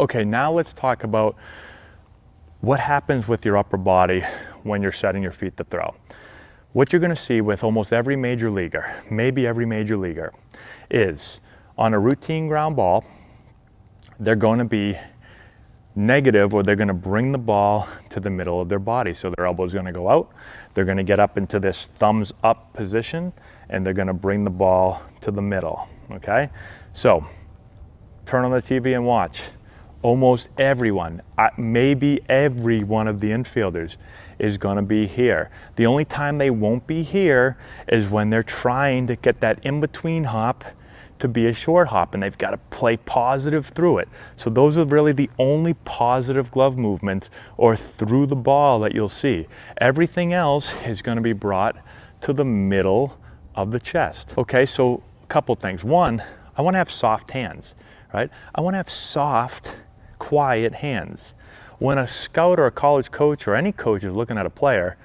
Okay, now let's talk about what happens with your upper body when you're setting your feet to throw. What you're gonna see with almost every major leaguer, maybe every major leaguer, is on a routine ground ball, they're gonna be negative, or they're gonna bring the ball to the middle of their body. So their elbow's gonna go out, they're gonna get up into this thumbs up position, and they're gonna bring the ball to the middle, okay? So, turn on the TV and watch. Almost everyone, maybe every one of the infielders is gonna be here. The only time they won't be here is when they're trying to get that in-between hop to be a short hop, and they've got to play positive through it. So those are really the only positive glove movements or through the ball that you'll see. Everything else is going to be brought to the middle of the chest. Okay, so a couple things. One, I want to have soft hands, right? I want to have soft, quiet hands. When a scout or a college coach or any coach is looking at a player,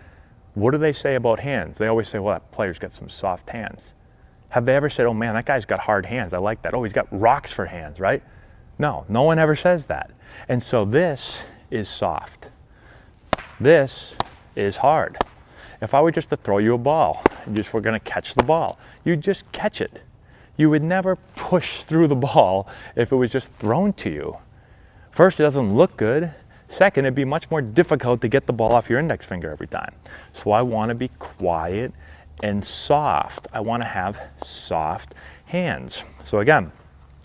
what do they say about hands? They always say, well, that player's got some soft hands. Have they ever said, oh man, that guy's got hard hands, I like that. Oh, he's got rocks for hands, right? No, no one ever says that. And so this is soft. This is hard. If I were just to throw you a ball, and just were gonna catch the ball, you'd just catch it. You would never push through the ball if it was just thrown to you. First, it doesn't look good. Second, it'd be much more difficult to get the ball off your index finger every time. So I wanna be quiet and soft. I want to have soft hands. So again,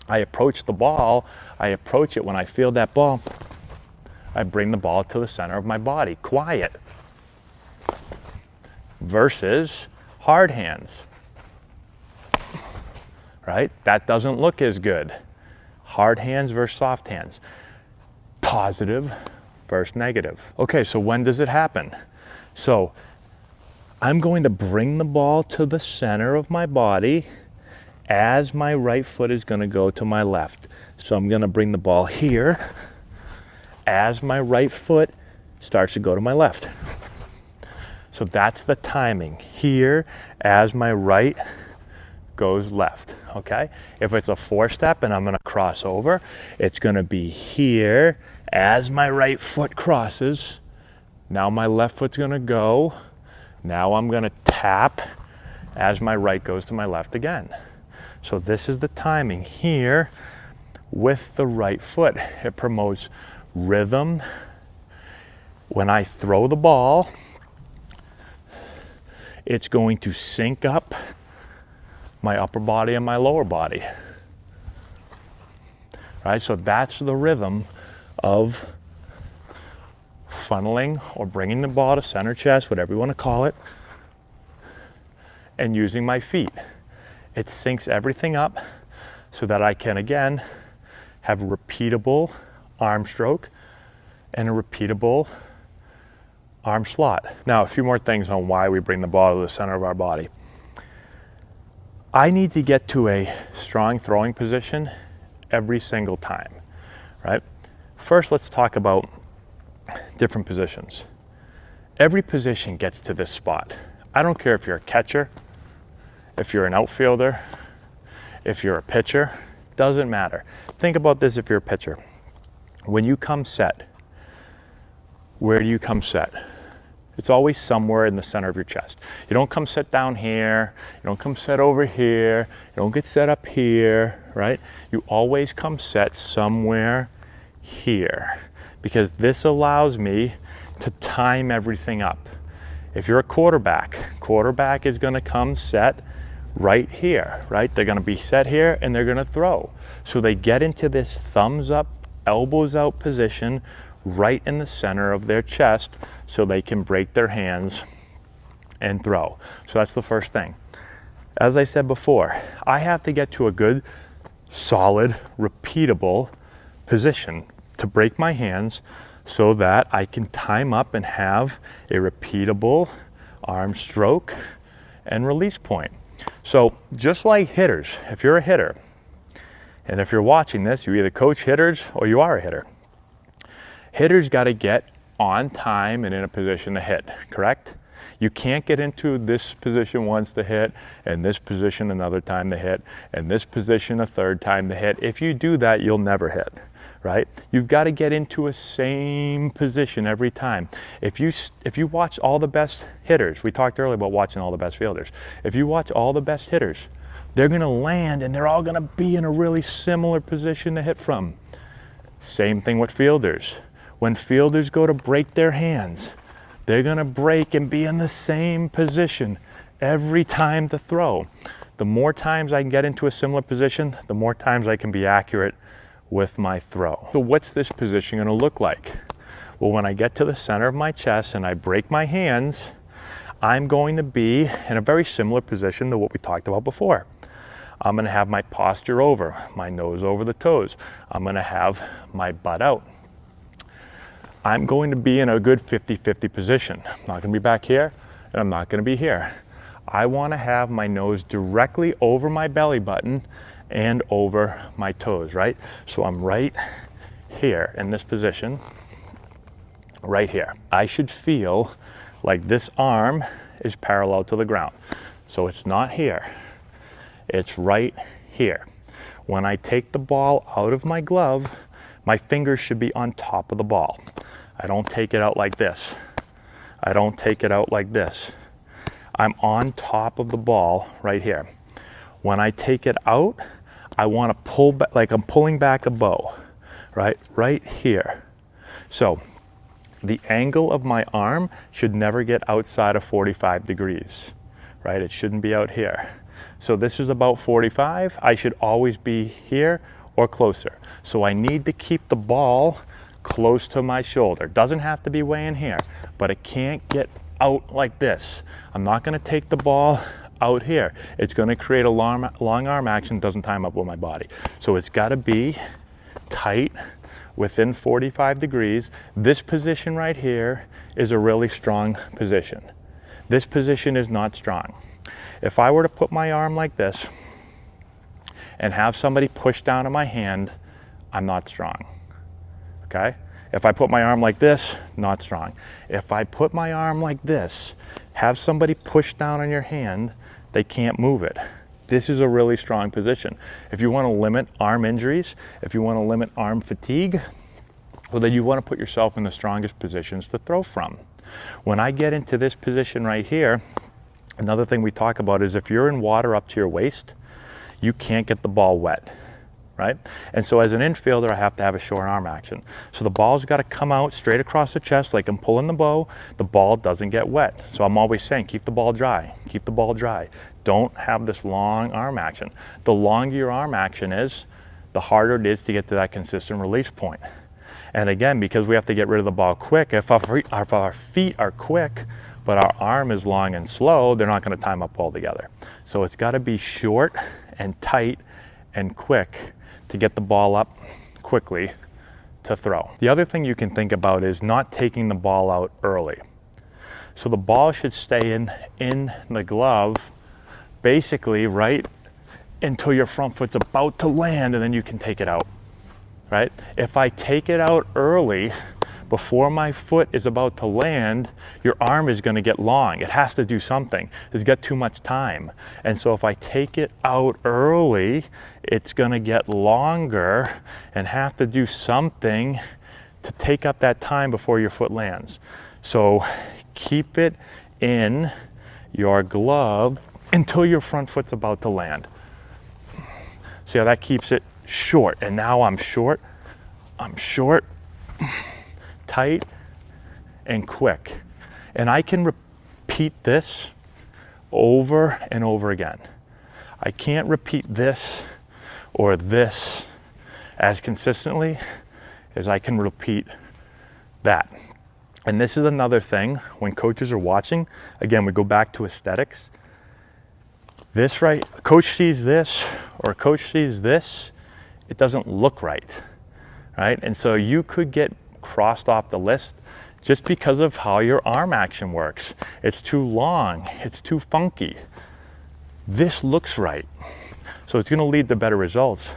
I approach the ball, I approach it when I feel that ball, I bring the ball to the center of my body, quiet. Versus hard hands, right? That doesn't look as good. Hard hands versus soft hands. Positive versus negative. Okay, so when does it happen? So I'm going to bring the ball to the center of my body as my right foot is going to go to my left. So I'm going to bring the ball here as my right foot starts to go to my left. So that's the timing. Here as my right goes left, okay? If it's a four-step and I'm going to cross over, it's going to be here as my right foot crosses. Now my left foot's going to go. Now I'm going to tap as my right goes to my left again. So this is the timing here with the right foot. It promotes rhythm. When I throw the ball, it's going to sync up my upper body and my lower body. Right? So that's the rhythm of funneling or bringing the ball to center chest, whatever you want to call it, and using my feet. It syncs everything up so that I can, again, have a repeatable arm stroke and a repeatable arm slot. Now, a few more things on why we bring the ball to the center of our body. I need to get to a strong throwing position every single time, right? First, let's talk about different positions. Every position gets to this spot. I don't care if you're a catcher, if you're an outfielder, if you're a pitcher, doesn't matter. Think about this if you're a pitcher. When you come set, where do you come set? It's always somewhere in the center of your chest. You don't come set down here, you don't come set over here, you don't get set up here, right? You always come set somewhere here, because this allows me to time everything up. If you're a quarterback is gonna come set right here, right? They're gonna be set here and they're gonna throw. So they get into this thumbs up, elbows out position right in the center of their chest so they can break their hands and throw. So that's the first thing. As I said before, I have to get to a good, solid, repeatable position to break my hands so that I can time up and have a repeatable arm stroke and release point. So just like hitters, if you're a hitter, and if you're watching this, you either coach hitters or you are a hitter. Hitters got to get on time and in a position to hit, correct? You can't get into this position once to hit, and this position another time to hit, and this position a third time to hit. If you do that, you'll never hit, right? You've got to get into a same position every time. If you watch all the best hitters, we talked earlier about watching all the best fielders. If you watch all the best hitters, they're going to land and they're all going to be in a really similar position to hit from. Same thing with fielders. When fielders go to break their hands, they're going to break and be in the same position every time to throw. The more times I can get into a similar position, the more times I can be accurate with my throw. So what's this position going to look like? Well, when I get to the center of my chest and I break my hands, I'm going to be in a very similar position to what we talked about before. I'm going to have my posture over, my nose over the toes. I'm going to have my butt out. I'm going to be in a good 50-50 position. I'm not going to be back here, and I'm not going to be here. I want to have my nose directly over my belly button and over my toes, right? So I'm right here in this position, right here. I should feel like this arm is parallel to the ground. So it's not here, it's right here. When I take the ball out of my glove, my fingers should be on top of the ball. I don't take it out like this. I don't take it out like this. I'm on top of the ball right here. When I take it out, I want to pull back, like I'm pulling back a bow, right? Right here. So the angle of my arm should never get outside of 45 degrees, right? It shouldn't be out here. So this is about 45. I should always be here or closer. So I need to keep the ball close to my shoulder. Doesn't have to be way in here, but it can't get out like this. I'm not going to take the ball out here. It's going to create a long arm action, doesn't time up with my body. So it's got to be tight within 45 degrees. This position right here is a really strong position. This position is not strong. If I were to put my arm like this and have somebody push down on my hand, I'm not strong. Okay? If I put my arm like this, not strong. If I put my arm like this, have somebody push down on your hand, they can't move it. This is a really strong position. If you want to limit arm injuries, if you want to limit arm fatigue, well, then you want to put yourself in the strongest positions to throw from. When I get into this position right here, another thing we talk about is if you're in water up to your waist, you can't get the ball wet, right? And so as an infielder, I have to have a short arm action. So the ball's got to come out straight across the chest like I'm pulling the bow. The ball doesn't get wet. So I'm always saying, keep the ball dry, keep the ball dry. Don't have this long arm action. The longer your arm action is, the harder it is to get to that consistent release point. And again, because we have to get rid of the ball quick, if our feet are quick, but our arm is long and slow, they're not going to time up altogether. So it's got to be short and tight and quick to get the ball up quickly to throw. The other thing you can think about is not taking the ball out early. So the ball should stay in the glove basically right until your front foot's about to land, and then you can take it out, right? If I take it out early, before my foot is about to land, your arm is going to get long. It has to do something. It's got too much time. And so if I take it out early, it's going to get longer and have to do something to take up that time before your foot lands. So keep it in your glove until your front foot's about to land. See how that keeps it short? And now I'm short, tight, and quick. And I can repeat this over and over again. I can't repeat this or this as consistently as I can repeat that. And this is another thing when coaches are watching. Again, we go back to aesthetics. This right, coach sees this or coach sees this, it doesn't look right, right? And so you could get crossed off the list just because of how your arm action works. It's too long, it's too funky. This looks right. So it's going to lead to better results,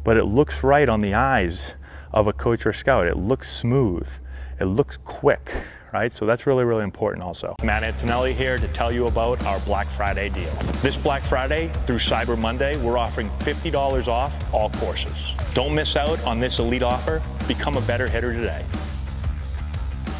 but it looks right on the eyes of a coach or scout. It looks smooth, it looks quick, right? So that's really, really important also. Matt Antonelli here to tell you about our Black Friday deal. This Black Friday through Cyber Monday, we're offering $50 off all courses. Don't miss out on this elite offer. Become a better hitter today.